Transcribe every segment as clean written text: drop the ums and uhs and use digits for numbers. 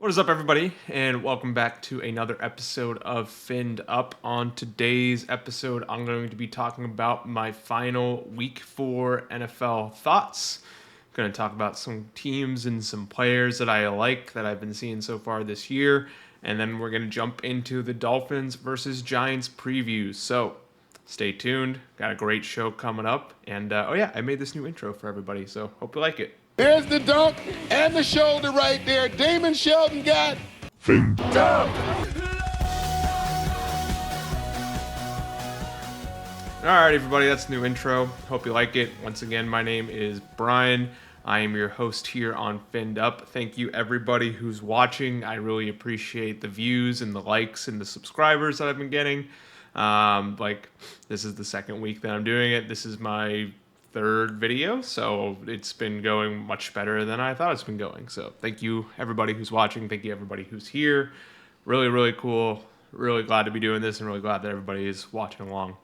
What is up, everybody, and welcome back to another episode of Finned Up. On today's episode, I'm going to be talking about my final Week 4 NFL thoughts. I'm going to talk about some teams and some players that I like that I've been seeing so far this year, and then we're going to jump into the Dolphins versus Giants preview. So stay tuned. Got a great show coming up, and I made this new intro for everybody, so hope you like it. There's the dunk and the shoulder right there. Damon Shelton got Finned Up. Alright, everybody, that's the new intro. Hope you like it. Once again, my name is Brian. I am your host here on Finned Up. Thank you, everybody who's watching. I really appreciate the views and the likes and the subscribers that I've been getting. This is the second week that I'm doing it. This is my third video, so it's been going much better than I thought it's been going. So thank you, everybody who's watching. Thank you, everybody who's here. Really, really cool. Really glad to be doing this and really glad that everybody is watching along.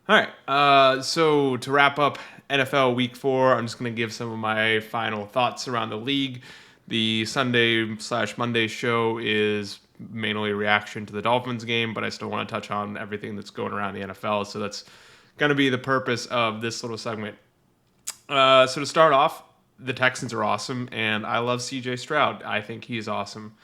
All right, so to wrap up NFL Week 4, I'm just going to give some of my final thoughts around the league. The Sunday/Monday show is mainly a reaction to the Dolphins game, but I still want to touch on everything that's going around the NFL, so that's going to be the purpose of this little segment. So to start off, the Texans are awesome, and I love CJ Stroud. I think he's awesome.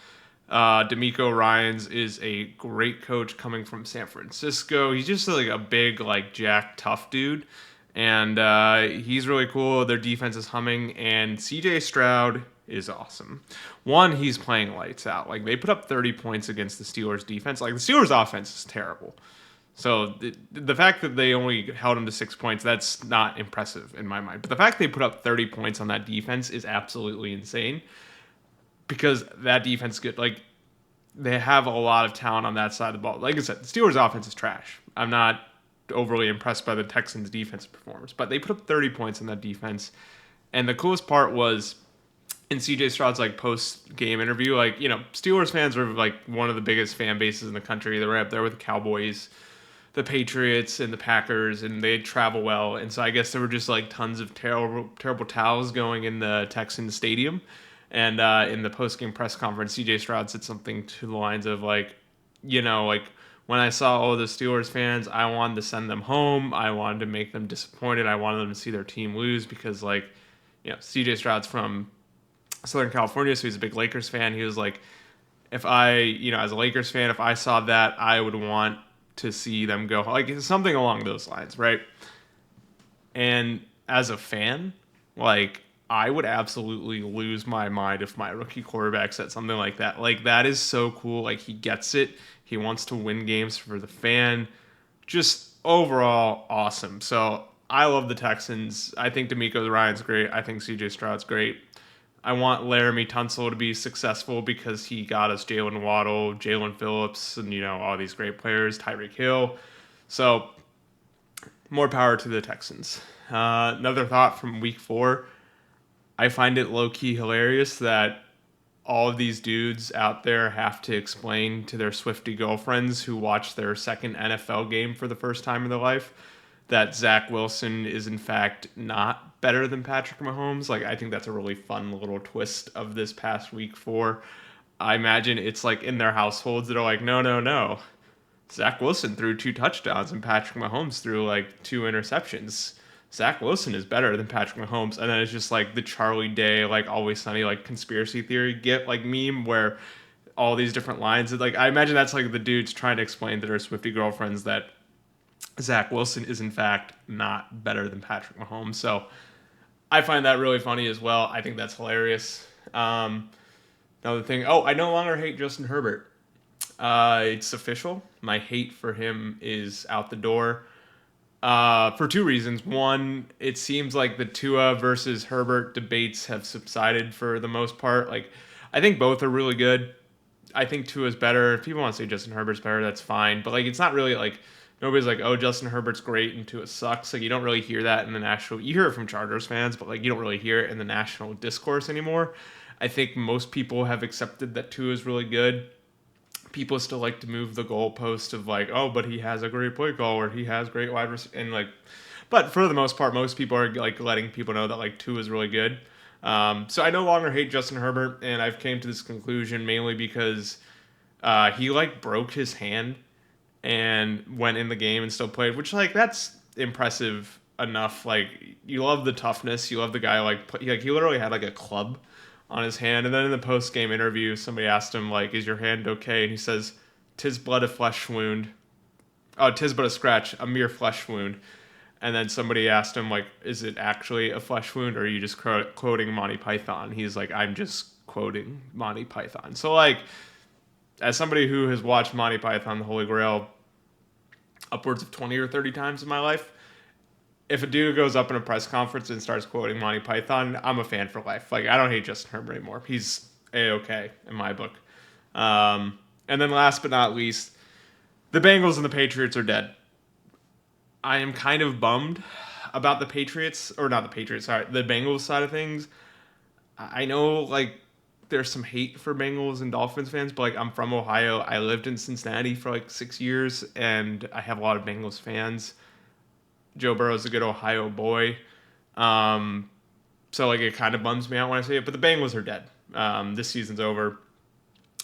D'Amico Ryans is a great coach coming from San Francisco. He's just like a big, jack, tough dude, and he's really cool. Their defense is humming, and CJ Stroud is awesome. One, he's playing lights out. They put up 30 points against the Steelers defense. The Steelers offense is terrible. So the fact that they only held him to 6 points, that's not impressive in my mind. But the fact they put up 30 points on that defense is absolutely insane, because that defense is good. They have a lot of talent on that side of the ball. Like I said, the Steelers' offense is trash. I'm not overly impressed by the Texans' defensive performance, but they put up 30 points on that defense. And the coolest part was in CJ Stroud's post-game interview, Steelers fans are one of the biggest fan bases in the country. They're up there with the Cowboys, the Patriots, and the Packers, and they travel well. And so I guess there were just tons of terrible towels going in the Texans stadium. And in the post-game press conference, CJ Stroud said something to the lines of when I saw all the Steelers fans, I wanted to send them home. I wanted to make them disappointed. I wanted them to see their team lose because CJ Stroud's from Southern California, so he's a big Lakers fan. He was like, if I, as a Lakers fan, if I saw that, I would want to see them go, something along those lines, right? And as a fan, I would absolutely lose my mind if my rookie quarterback said something like that. That is so cool. He gets it. He wants to win games for the fan. Just overall awesome. So I love the Texans. I think D'Amico Ryan's great. I think CJ Stroud's great. I want Laramie Tunsil to be successful because he got us Jalen Waddle, Jalen Phillips, and, all these great players, Tyreek Hill. So more power to the Texans. Another thought from Week 4. I find it low-key hilarious that all of these dudes out there have to explain to their Swiftie girlfriends who watch their second NFL game for the first time in their life that Zach Wilson is in fact not better than Patrick Mahomes. I think that's a really fun little twist of this past Week 4. I imagine it's in their households that are no. Zach Wilson threw 2 touchdowns and Patrick Mahomes threw 2 interceptions. Zach Wilson is better than Patrick Mahomes. And then it's just the Charlie Day, Always Sunny, conspiracy theory meme where all these different lines. I imagine that's the dudes trying to explain to their Swiftie girlfriends that Zach Wilson is in fact not better than Patrick Mahomes. So I find that really funny as well. I think that's hilarious. Another thing, I no longer hate Justin Herbert. It's official. My hate for him is out the door. For 2 reasons. One, it seems like the Tua versus Herbert debates have subsided for the most part. I think both are really good. I think Tua's better. If people want to say Justin Herbert's better, that's fine. But it's not really nobody's oh, Justin Herbert's great and Tua sucks. You don't really hear that in the national. You hear it from Chargers fans, but you don't really hear it in the national discourse anymore. I think most people have accepted that Tua is really good. People still like to move the goalpost of oh, but he has a great play call or he has great wide receiver, and but for the most part, most people are letting people know that Tua is really good. So I no longer hate Justin Herbert, and I've came to this conclusion mainly because he like broke his hand and went in the game and still played, which like that's impressive enough. Like you love the toughness, you love the guy he literally had like a club on his hand, and then in the post game interview, somebody asked him like, "Is your hand okay?" And he says, "'Tis blood a flesh wound. Oh, 'tis but a scratch, a mere flesh wound." And then somebody asked him like, "Is it actually a flesh wound, or are you just quoting Monty Python?" He's like, "I'm just quoting Monty Python." So like, as somebody who has watched Monty Python, The Holy Grail, upwards of 20 or 30 times in my life, if a dude goes up in a press conference and starts quoting Monty Python, I'm a fan for life. Like, I don't hate Justin Herbert anymore. He's A-okay in my book. And then last but not least, the Bengals and the Patriots are dead. I am kind of bummed about the Patriots, or not the Patriots, sorry, the Bengals side of things. I know, like, there's some hate for Bengals and Dolphins fans, but, like, I'm from Ohio. I lived in Cincinnati for, like, 6 years, and I have a lot of Bengals fans. Joe Burrow's a good Ohio boy. So, like, it kind of bums me out when I say it, but the Bengals are dead. This season's over.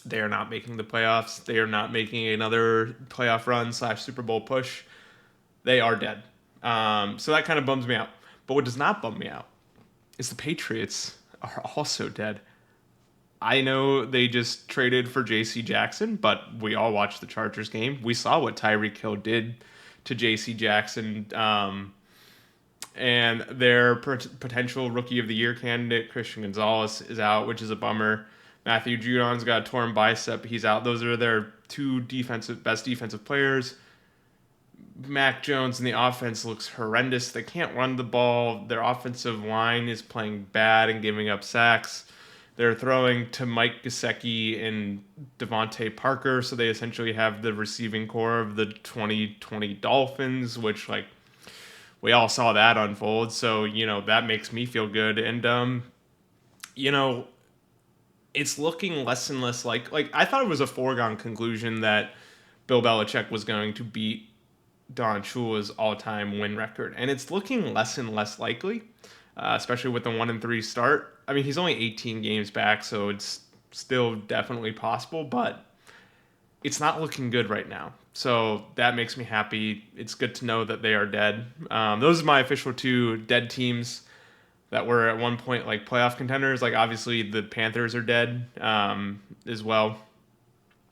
They are not making the playoffs. They are not making another playoff run / Super Bowl push. They are dead. So that kind of bums me out. But what does not bum me out is the Patriots are also dead. I know they just traded for J.C. Jackson, but we all watched the Chargers game. We saw what Tyreek Hill did to J.C. Jackson. And their potential Rookie of the Year candidate, Christian Gonzalez, is out, which is a bummer. Matthew Judon's got a torn bicep. He's out. Those are their two best defensive players. Mac Jones and the offense looks horrendous. They can't run the ball. Their offensive line is playing bad and giving up sacks. They're throwing to Mike Gesicki and Devontae Parker, so they essentially have the receiving core of the 2020 Dolphins, which, like, we all saw that unfold. So, that makes me feel good. And, it's looking less and less like I thought it was a foregone conclusion that Bill Belichick was going to beat Don Shula's all-time win record, and it's looking less and less likely, especially with the 1-3 start. I mean, he's only 18 games back, so it's still definitely possible, but it's not looking good right now. So that makes me happy. It's good to know that they are dead. Those are my official two dead teams that were at one point like playoff contenders. Like, obviously the Panthers are dead as well.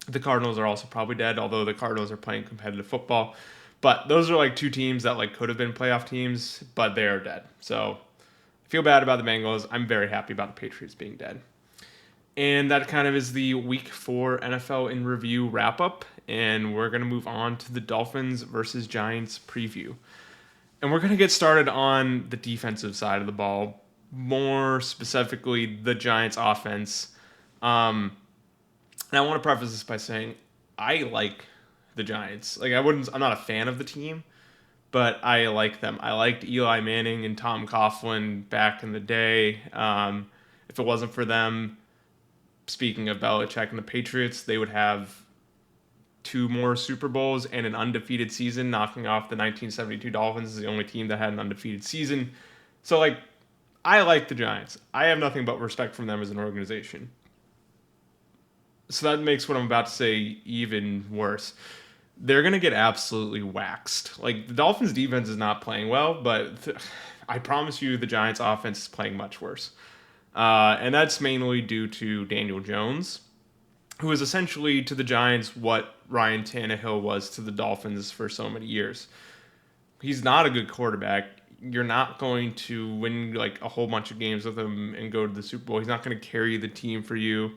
The Cardinals are also probably dead, although the Cardinals are playing competitive football. But those are like two teams that like could have been playoff teams, but they are dead. So I feel bad about the Bengals. I'm very happy about the Patriots being dead. And that kind of is the Week 4 NFL in Review wrap-up. And we're going to move on to the Dolphins versus Giants preview. And we're going to get started on the defensive side of the ball, more specifically the Giants offense. And I want to preface this by saying I like the Giants. Like, I'm not a fan of the team, but I like them. I liked Eli Manning and Tom Coughlin back in the day. If it wasn't for them, speaking of Belichick and the Patriots, they would have 2 more Super Bowls and an undefeated season, knocking off the 1972 Dolphins is the only team that had an undefeated season. So, like, I like the Giants. I have nothing but respect for them as an organization. So that makes what I'm about to say even worse. They're going to get absolutely waxed. Like, the Dolphins' defense is not playing well, but I promise you the Giants' offense is playing much worse. And that's mainly due to Daniel Jones, who is essentially to the Giants what Ryan Tannehill was to the Dolphins for so many years. He's not a good quarterback. You're not going to win like a whole bunch of games with him and go to the Super Bowl. He's not going to carry the team for you.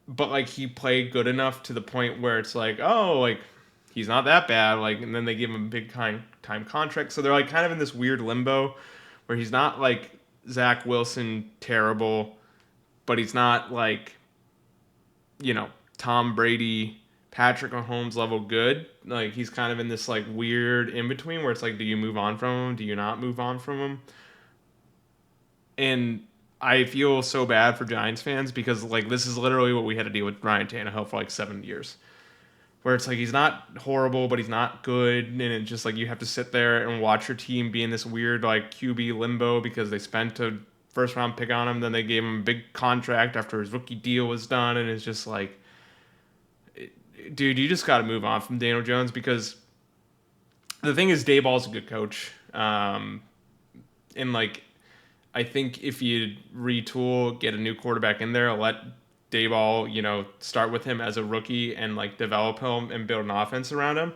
But like, he played good enough to the point where it's like, oh, like, he's not that bad. Like, and then they give him a big time contract. So they're like kind of in this weird limbo where he's not like Zach Wilson terrible, but he's not like, Tom Brady, Patrick Mahomes level good. Like, he's kind of in this like weird in between where it's like, do you move on from him? Do you not move on from him? And I feel so bad for Giants fans because like this is literally what we had to deal with Ryan Tannehill for like 7 years. Where it's like he's not horrible, but he's not good, and it's just like you have to sit there and watch your team be in this weird like QB limbo because they spent a first round pick on him. Then they gave him a big contract after his rookie deal was done, and it's just like, dude, you just got to move on from Daniel Jones, because the thing is, Dayball's a good coach, and like, I think if you retool, get a new quarterback in there, let Dayball, start with him as a rookie and like develop him and build an offense around him,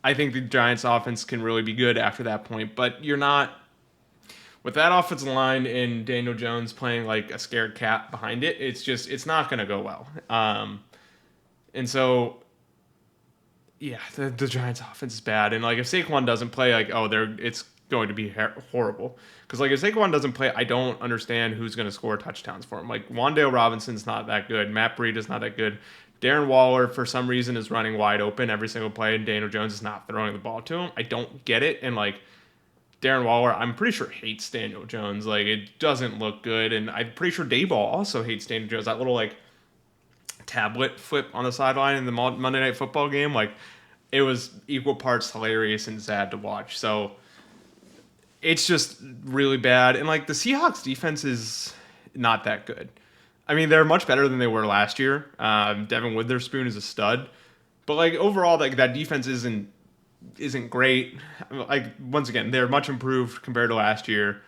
I think the Giants offense can really be good after that point. But you're not, with that offensive line and Daniel Jones playing like a scared cat behind it, it's not going to go well. And so, yeah, the Giants offense is bad. And like, if Saquon doesn't play, like, it's going to be horrible. Because like, if Saquon doesn't play, I don't understand who's going to score touchdowns for him. Like, Wan'Dale Robinson's not that good. Matt Breida is not that good. Darren Waller, for some reason, is running wide open every single play, and Daniel Jones is not throwing the ball to him. I don't get it. And like, Darren Waller, I'm pretty sure hates Daniel Jones. Like, it doesn't look good. And I'm pretty sure Dayball also hates Daniel Jones. That little like tablet flip on the sideline in the Monday Night Football game, like, it was equal parts hilarious and sad to watch. So it's just really bad. And like, the Seahawks defense is not that good. I mean, they're much better than they were last year. Devin Witherspoon is a stud, but like, overall, like, that defense isn't great. Like, once again, they're much improved compared to last year.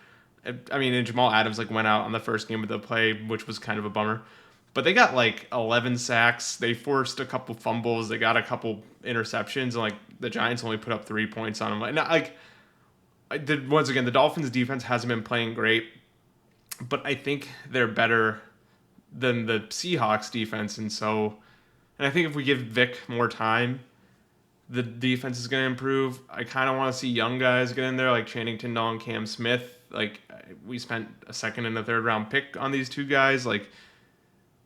I mean, and Jamal Adams like went out on the first game of the play, which was kind of a bummer. But they got like 11 sacks. They forced a couple fumbles. They got a couple interceptions, and like, the Giants only put up 3 points on them. Once again, the Dolphins' defense hasn't been playing great, but I think they're better than the Seahawks' defense, and I think if we give Vic more time, the defense is going to improve. I kind of want to see young guys get in there, like Channing Tindall and Cam Smith. Like, we spent a second and a third round pick on these two guys. Like,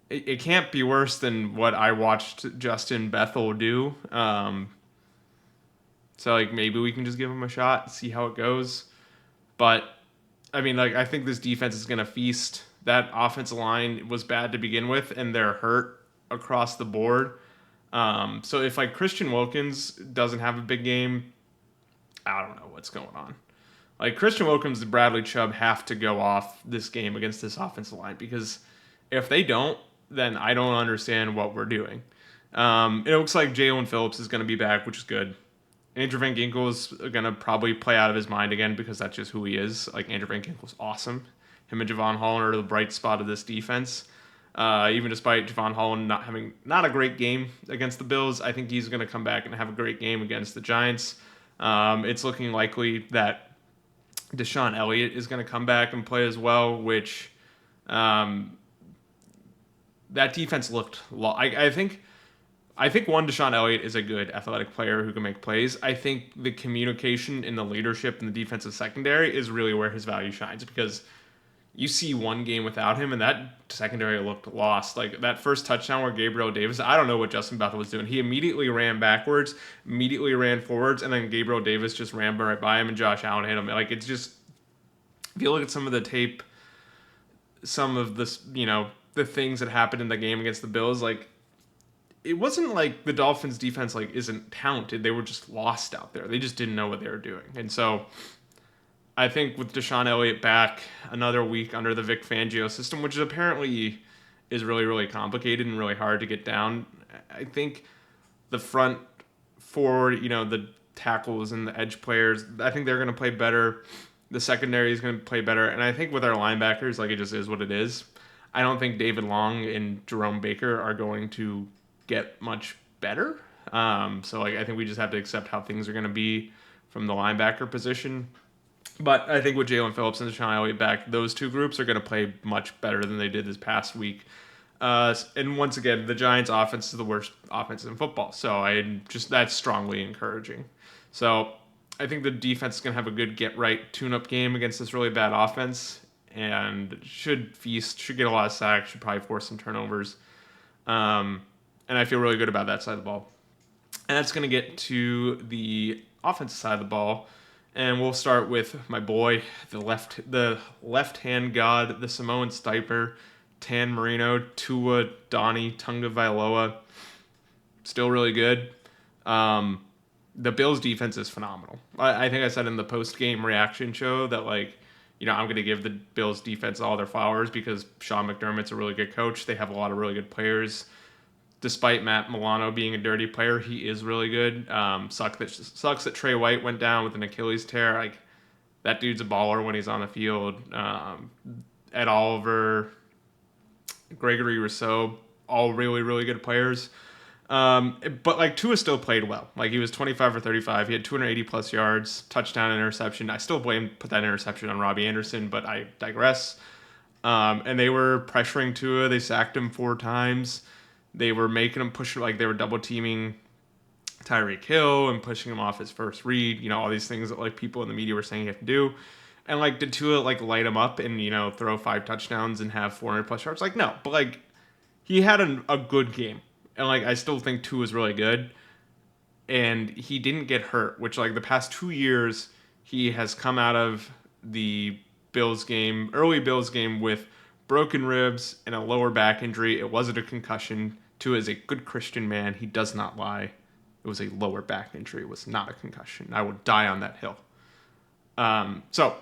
it can't be worse than what I watched Justin Bethel do. So like, maybe we can just give him a shot, see how it goes. But I mean, like, I think this defense is going to feast. That offensive line was bad to begin with, and they're hurt across the board. So if like Christian Wilkins doesn't have a big game, I don't know what's going on. Like, Christian Wilkins and Bradley Chubb have to go off this game against this offensive line, because if they don't, then I don't understand what we're doing. It looks like Jalen Phillips is going to be back, which is good. Andrew Van Ginkel is going to probably play out of his mind again, because that's just who he is. Like, Andrew Van Ginkel's awesome. Him and Javon Holland are the bright spot of this defense. Even despite Javon Holland not having a great game against the Bills, I think he's going to come back and have a great game against the Giants. It's looking likely that Deshaun Elliott is going to come back and play as well, which that defense looked. I think Deshaun Elliott is a good athletic player who can make plays. I think the communication and the leadership in the defensive secondary is really where his value shines, because you see one game without him, and that secondary looked lost. Like, that first touchdown where Gabriel Davis, I don't know what Justin Bethel was doing. He immediately ran backwards, immediately ran forwards, and then Gabriel Davis just ran right by him, and Josh Allen hit him. Like, it's just, if you look at some of the tape, some of this, the things that happened in the game against the Bills, like, it wasn't like the Dolphins defense like isn't talented. They were just lost out there. They just didn't know what they were doing. And so I think with Deshaun Elliott back, another week under the Vic Fangio system, which apparently is really, really complicated and really hard to get down, I think the front four, the tackles and the edge players, I think they're going to play better. The secondary is going to play better. And I think with our linebackers, like, it just is what it is. I don't think David Long and Jerome Baker are going to get much better. So like, I think we just have to accept how things are going to be from the linebacker position. But I think with Jalen Phillips and Deshaun Elliott back, those two groups are going to play much better than they did this past week. And once again, the Giants' offense is the worst offense in football. So that's strongly encouraging. So I think the defense is going to have a good get-right tune-up game against this really bad offense, and should feast, should get a lot of sacks, should probably force some turnovers. And I feel really good about that side of the ball. And that's going to get to the offensive side of the ball. And we'll start with my boy, the left-hand god, the Samoan Stiper, Tan Marino, Tua Donnie Tagovailoa. Still really good. The Bills' defense is phenomenal. I think I said in the post-game reaction show that, like, I'm going to give the Bills defense all their flowers because Sean McDermott's a really good coach. They have a lot of really good players. Despite Matt Milano being a dirty player, he is really good. Sucks that Trey White went down with an Achilles tear. Like, that dude's a baller when he's on the field. Ed Oliver, Gregory Rousseau, all really, really good players. But like Tua still played well. Like he was 25 for 35. He had 280 plus yards, touchdown, interception. I still put that interception on Robbie Anderson, but I digress. And they were pressuring Tua. They sacked him 4 times. They were making him push, like they were double teaming Tyreek Hill and pushing him off his first read. All these things that like people in the media were saying you have to do. And like did Tua like light him up and throw 5 touchdowns and have 400 plus yards? Like no, but like he had a good game. And like I still think Tua is really good. And he didn't get hurt, which like the past 2 years he has come out of the early Bills game with broken ribs and a lower back injury. It wasn't a concussion. Tua is a good Christian man. He does not lie. It was a lower back injury. It was not a concussion. I would die on that hill. So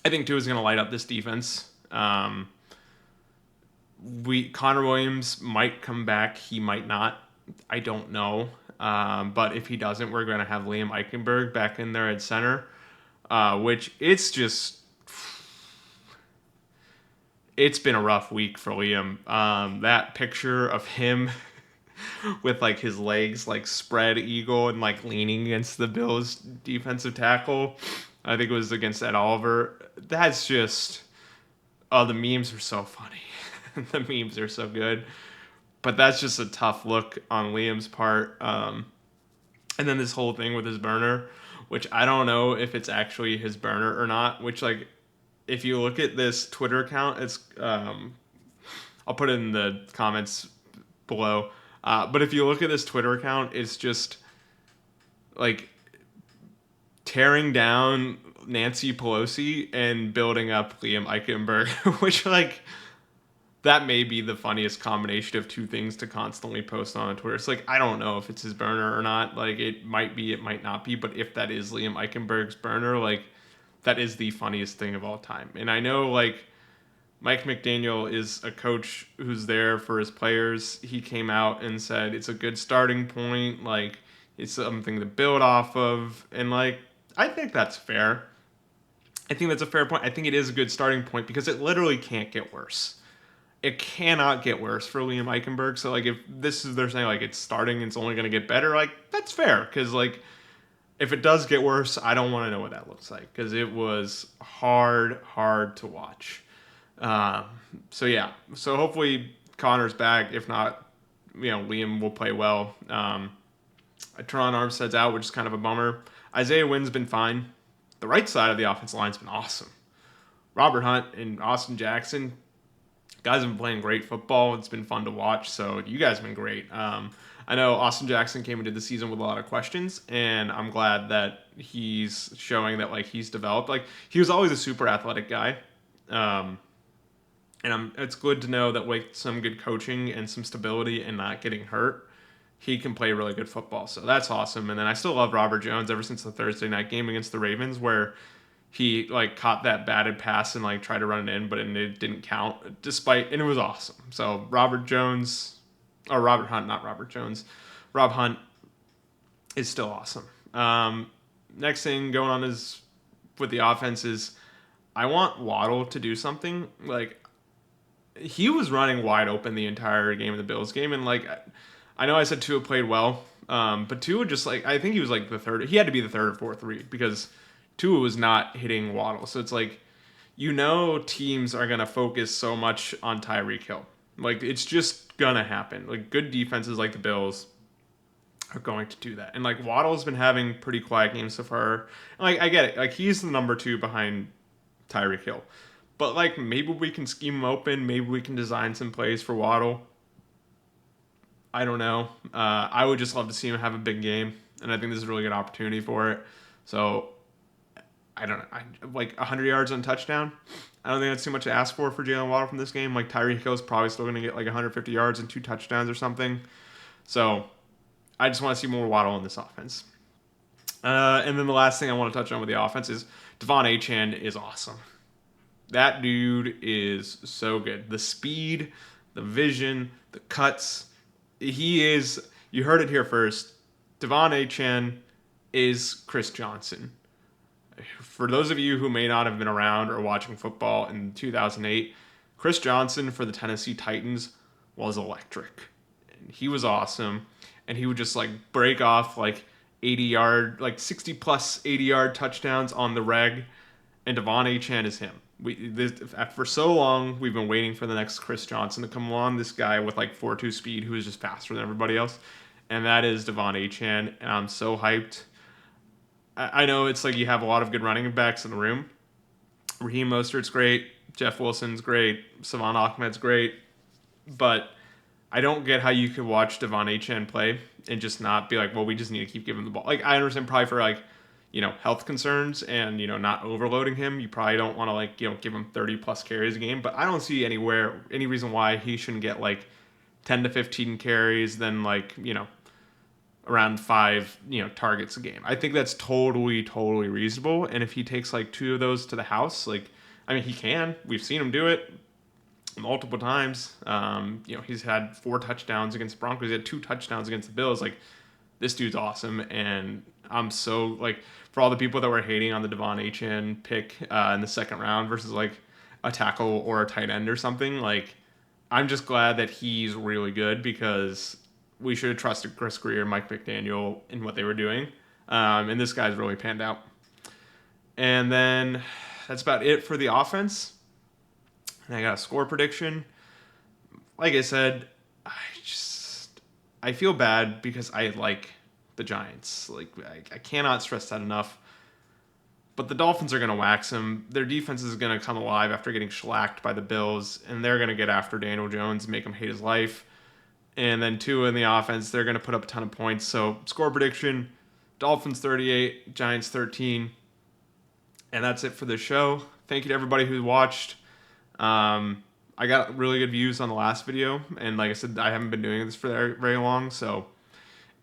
I think Tua is going to light up this defense. Connor Williams might come back. He might not. I don't know. But if he doesn't, we're going to have Liam Eichenberg back in there at center, which it's been a rough week for Liam. That picture of him with like his legs like spread eagle and like leaning against the Bills defensive tackle, I think it was against Ed Oliver. That's just, the memes are so funny. The memes are so good. But that's just a tough look on Liam's part. And then this whole thing with his burner, which I don't know if it's actually his burner or not, which like, if you look at this Twitter account, it's I'll put it in the comments below. But if you look at this Twitter account, it's just like tearing down Nancy Pelosi and building up Liam Eichenberg, which like that may be the funniest combination of 2 things to constantly post on Twitter. It's like, I don't know if it's his burner or not. Like it might be, it might not be, but if that is Liam Eichenberg's burner, like that is the funniest thing of all time. And I know like Mike McDaniel is a coach who's there for his players. He came out and said it's a good starting point. Like it's something to build off of. And like, I think that's fair. I think that's a fair point. I think it is a good starting point because it literally can't get worse. It cannot get worse for Liam Eichenberg. So like if they're saying like it's starting and it's only going to get better, like that's fair. Cause like if it does get worse, I don't want to know what that looks like because it was hard to watch. So yeah, so hopefully Connor's back. If not, Liam will play well. Teron Armstead's out, which is kind of a bummer. Isaiah Wynn's been fine. The right side of the offensive line's been awesome. Robert Hunt and Austin Jackson, guys have been playing great football. It's been fun to watch. So you guys have been great. I know Austin Jackson came into the season with a lot of questions, and I'm glad that he's showing that like he's developed. Like he was always a super athletic guy, and it's good to know that with some good coaching and some stability and not getting hurt, he can play really good football. So that's awesome. And then I still love Robert Jones ever since the Thursday night game against the Ravens, where he like caught that batted pass and like tried to run it in, but it didn't count. And it was awesome. So Robert Hunt, not Robert Jones. Rob Hunt is still awesome. Next thing going on is with the offense is I want Waddle to do something. Like he was running wide open the entire game of the Bills game, and like I know I said Tua played well, but Tua just like I think he was like the third. He had to be the third or fourth read because Tua was not hitting Waddle. So it's like teams are gonna focus so much on Tyreek Hill. Like it's just gonna happen. Like good defenses like the Bills are going to do that. And like Waddle's been having pretty quiet games so far. And, like I get it. Like he's the number 2 behind Tyreek Hill. But like maybe we can scheme him open. Maybe we can design some plays for Waddle. I don't know. I would just love to see him have a big game. And I think this is a really good opportunity for it. So I don't know. Like 100 yards on a touchdown. I don't think that's too much to ask for Jalen Waddle from this game. Like Tyreek Hill is probably still going to get like 150 yards and 2 touchdowns or something. So I just want to see more Waddle in this offense. And then the last thing I want to touch on with the offense is Devon Achane is awesome. That dude is so good. The speed, the vision, the cuts. He is, you heard it here first. Devon Achane is Chris Johnson. For those of you who may not have been around or watching football in 2008, Chris Johnson for the Tennessee Titans was electric. And he was awesome. And he would just like break off like 80-yard, like 60 plus 80-yard touchdowns on the reg. And Devon Achane is him. For so long, we've been waiting for the next Chris Johnson to come along. This guy with like 4.2 speed who is just faster than everybody else. And that is Devon Achane. And I'm so hyped. I know it's like you have a lot of good running backs in the room. Raheem Mostert's great. Jeff Wilson's great. Savon Ahmed's great. But I don't get how you could watch Devon Achane play and just not be like, well, we just need to keep giving him the ball. Like, I understand probably for like, health concerns and, not overloading him. You probably don't want to like, give him 30 plus carries a game. But I don't see any reason why he shouldn't get like 10 to 15 carries, then like, around 5, targets a game. I think that's totally, totally reasonable. And if he takes like 2 of those to the house, like, I mean, he can. We've seen him do it multiple times. He's had 4 touchdowns against the Broncos. He had 2 touchdowns against the Bills. Like, this dude's awesome. And I'm so, like, for all the people that were hating on the Devon Achane pick in the second round versus like a tackle or a tight end or something, like, I'm just glad that he's really good because we should have trusted Chris Greer and Mike McDaniel in what they were doing. And this guy's really panned out. And then that's about it for the offense. And I got a score prediction. Like I said, I feel bad because I like the Giants. Like, I cannot stress that enough. But the Dolphins are going to wax them. Their defense is going to come alive after getting shellacked by the Bills. And they're going to get after Daniel Jones and make him hate his life. And then 2 in the offense, they're going to put up a ton of points. So score prediction, Dolphins 38, Giants 13. And that's it for the show. Thank you to everybody who watched. I got really good views on the last video. And like I said, I haven't been doing this for very, very long. So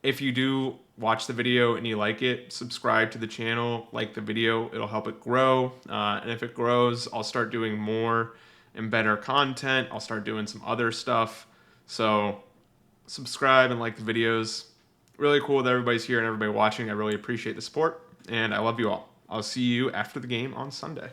if you do watch the video and you like it, subscribe to the channel, like the video. It'll help it grow. And if it grows, I'll start doing more and better content. I'll start doing some other stuff. So subscribe and like the videos. Really cool that everybody's here and everybody watching. I really appreciate the support, and I love you all. I'll see you after the game on Sunday.